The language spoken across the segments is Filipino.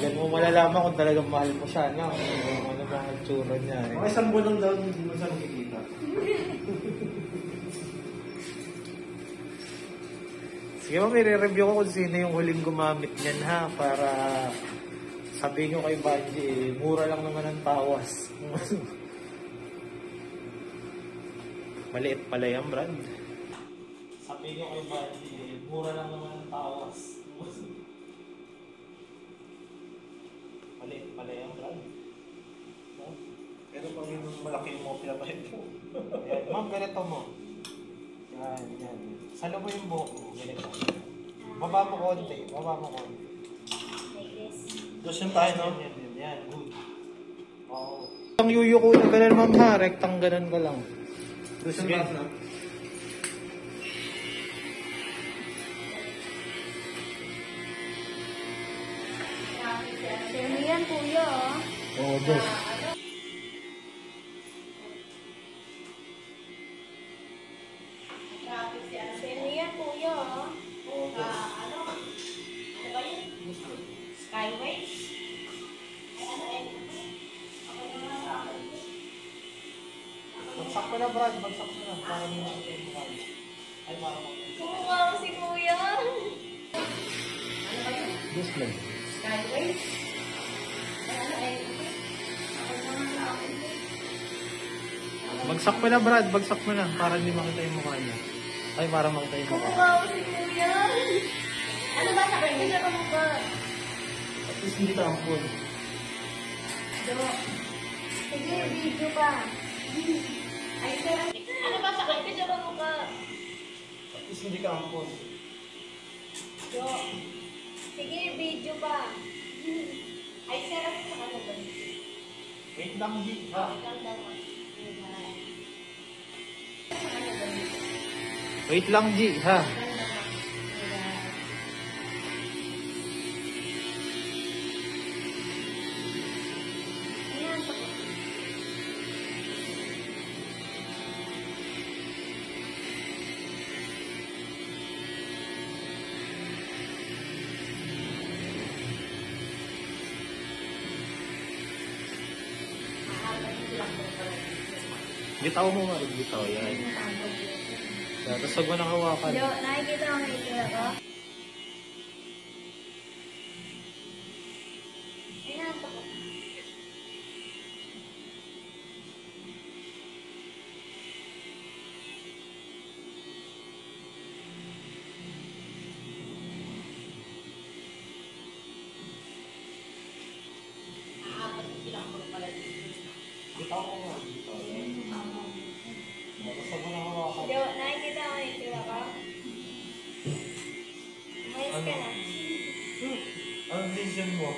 Diyan mo malalaman kung talagang mahal mo siya, no? Ano ba ang tsura niya, eh. Mga isang buwan lang daw, hindi mo siya makikita. Sige mo, may re-review ko kung sino yung huling gumamit niyan, ha? Para sabihin nyo kay Banji, eh, mura lang naman ang tawas. Maliit pala yan, Brad. Sabihin nyo kay Banji, eh, mura lang naman ang tawas. Maliit pala yan, Brad. Pero pag yung malaki mo, pinapahit mo. Ayan, ma'am, ganito mo. Yan, yan. Salo mo yung buhok mo, ganito. Baba mo konti, baba mo konti. Like this. Doon tayo, no? Yan, yan, yan. Good. Oo. Ang yuyuko na ganun, ma'am, ha? Rektang ganun ka lang. Doon Sige. tayo, no? Sino yan, kuya? Oo, boss. Sino yan, kuya? Ano ba yun? Skyway? Bagsak mo na, Brad. Bagsak mo na. Para mo na ito yung mukha. Ay, para mo. Kumukha ko si kuya. Boss lang. Skyway? Bagsak mo na, Brad. Bagsak mo na. Para hindi makita yung mukha niya. Ay, para makita yung mukha. Kumukha ko si kuya. Ano ba sa akin? Hindi ka kumukha. At least hindi ka ampun. Sige, video pa. Ay, sir. Ano ba sa akin? Video ka mukha. At least hindi ka ampun. Jo. Sige, video pa. Ay, sir. Ano sa kanya ba? Wait lang, G. Ha? Wait lang, G. Ha? Bitaw mo, Marib. Bitaw. Yan. Tapos huwag mo nang hawakan. Jo, nakikita mo may itsura ko? Ay, nasa ko. Bitaw mo, Marib. Bitaw. Yan. Tapos huwag mo nang hawakan. Jo, nakikita mo may itsura ko? Umayos ka na. Anong decision mo?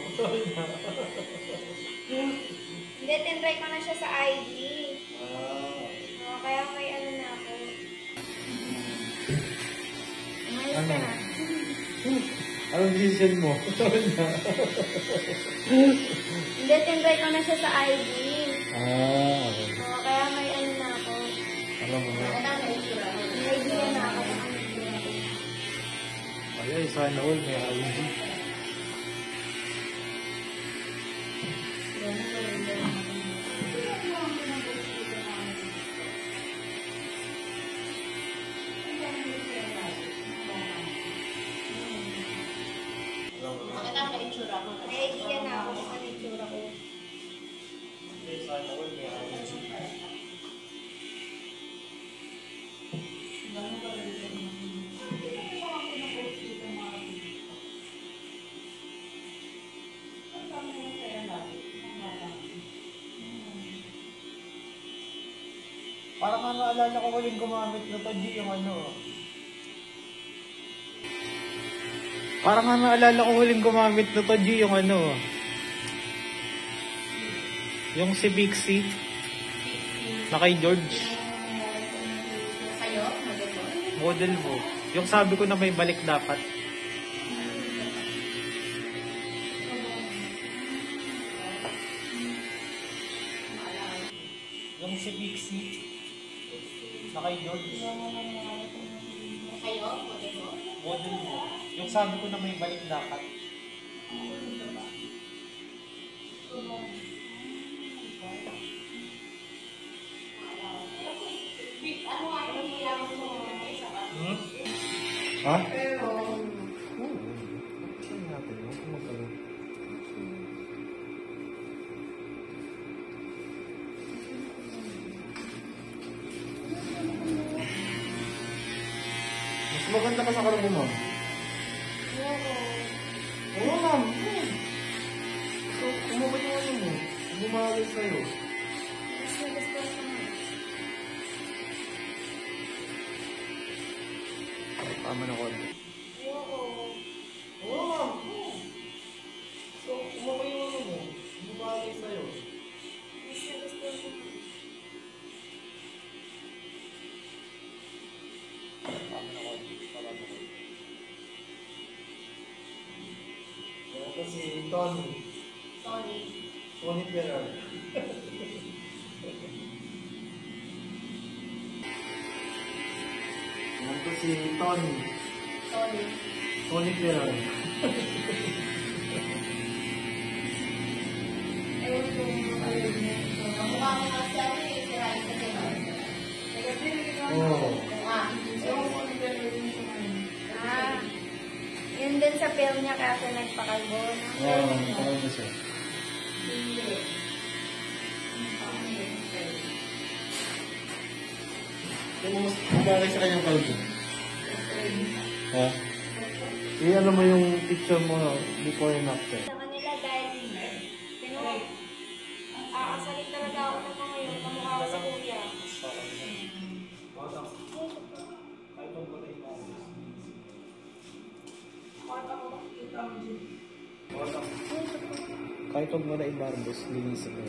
Hindi, tinry ko na siya sa IG. Ah. Oo, kaya may ano na ako. Umayos Ano? ka na. Anong decision mo? Hindi, tinry ko na siya sa IG. Ah, okay. Oo, kaya may ano na ako. Alam mo na. May idea na ako sa kanila. Ay, sana all may ID. May idea na ako sa kanila itsura ko. Ay, sana all may ID. Parang nga naalala ko huling gumamit na to, G, yung ano. Parang nga naalala ko huling gumamit na to, G, yung ano. Yung si Bixie. Na kay George. Kayo? Model mo. Yung sabi ko na may balik dapat. Yung si Bixie. Na kay George. Kayo? Model mo? Model mo. Yung sabi ko na may balik dapat. Ha? Pero, Oo. Buksan natin. Huwag kang mag-alala. Mas maganda ka sa karoon mo, ma'am. Oo, ma'am. So, kumabot yung ano mo. Bumagay sa'yo. Tama na konti. oo, ma'am. So, kumabot yung ano mo. Bumagay sa'yo. Tama na konti. Tama na konti. Ito si Tony. Tony Ferrer. Ito si Tony. Tony Ferrer. Oo. Yun din sa film niya kasi nagpakalbo. Oo, parang na siya. Kung mas bumagay sa kanyang kalbo. Ha? Ano mo yung picture mo before and after? Sa kanila dahil aasalit talaga ako ng mga yun. Kamukha ko sa kuya. Kahit huwag mo na i-barbos, linisin mo.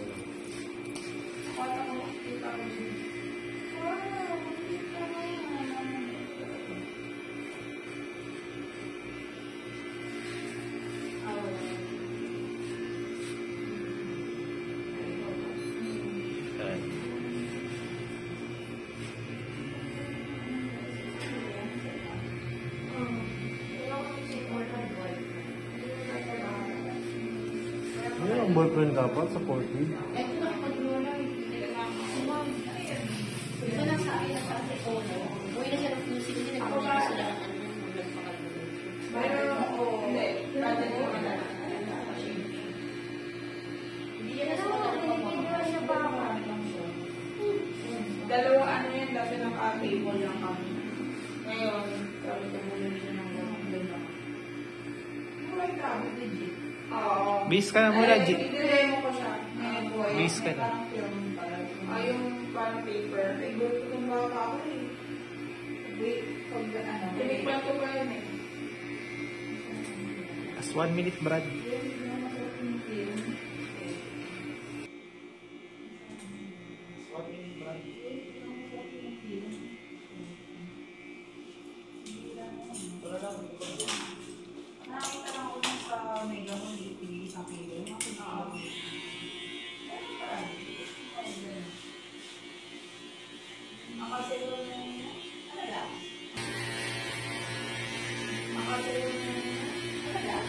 Ano ang boyfriend dapat? Supportive? Dalawa ano yan, dati naka-table lang kami. Ngayon, sabi ko muna siya ng gano'n. Buhay ka, legit. Oo. Bis ka na muna, G. I-demo ko siya. Ngayon, buhay. Bis ka na. Parang film pala. Yung parang paper. Ay, gusto kong baka ako eh. Wait, pag ano. Tinikman ko pa yun eh. As 1 minute, Brad. Yun, yung masarap yung film. Nakakita lang ako dun sa Mega Mall, isang kilo. Nakasalo na ano lang? Nakasalo na ano lang?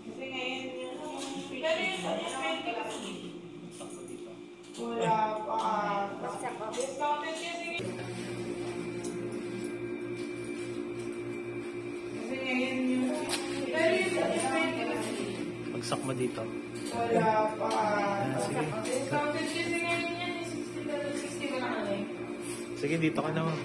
Kasi ngayon yung pero yung sa discounted kasi wala pa. Baksak ako. Discounted kasi ngayon yung pero yung sa discounted kasi Pagsak mo dito. wala pa. Sige. Discounted kasi ngayon yan $60 60 ba na ano eh? Sige, dito ka na, ma'am.